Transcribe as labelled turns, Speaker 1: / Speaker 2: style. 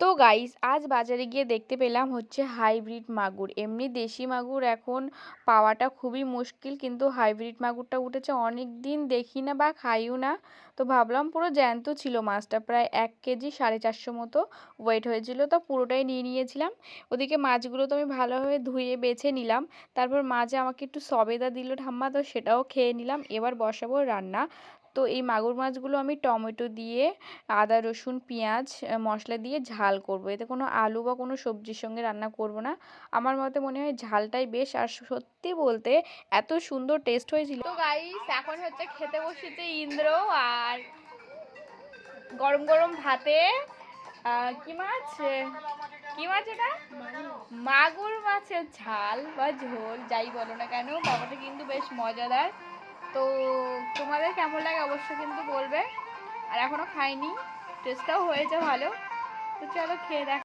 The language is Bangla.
Speaker 1: তো গাইস আজ বাজারে গিয়ে দেখতে পেলাম হচ্ছে হাইব্রিড মাগুর। এমনি দেশি মাগুর এখন পাওয়াটা খুবই মুশকিল, কিন্তু হাইব্রিড মাগুরটা উঠেছে। অনেক দিন দেখি না বা খাইও না, তো ভাবলাম পুরো জ্যান্ত ছিল মাছটা। প্রায় 1 কেজি 450 মতো ওয়েট হয়েছিল, তো পুরোটাই নিয়ে নিয়েছিলাম। ওদিকে মাছগুলো তো আমি ভালোভাবে ধুয়ে বেছে নিলাম। তারপর মাঝে আমাকে একটু সবেদা দিল ঠাম্মা, তো সেটাও খেয়ে নিলাম। এবার বসাবো রান্না। তো এই মাগুর মাছগুলো আমি টমেটো দিয়ে, আদা রসুন পেঁয়াজ মশলা দিয়ে ঝাল করব। এতে কোনো আলু বা কোনো সবজির সঙ্গে রান্না করব না। আমার মতে মনে হয় ঝালটাই বেশ। আর সত্যি বলতে এত সুন্দর টেস্ট হয়েছিল। তো গাইস এখন হচ্ছে খেতে বসেছে ইন্দ্র। আর গরম গরম ভাতে কি মাছ, কি মাছ এটা? মাগুর মাছের ঝাল বা ঝোল যাই বলো না কেন, বাবাটা কিন্তু বেশ মজাদার। তো তোমাদের কেমন লাগে অবশ্যই কিন্তু বলবে। আর এখনো খাইনি, টেস্টটাও হয়েছে ভালো। তো চলো খেয়ে দেখ।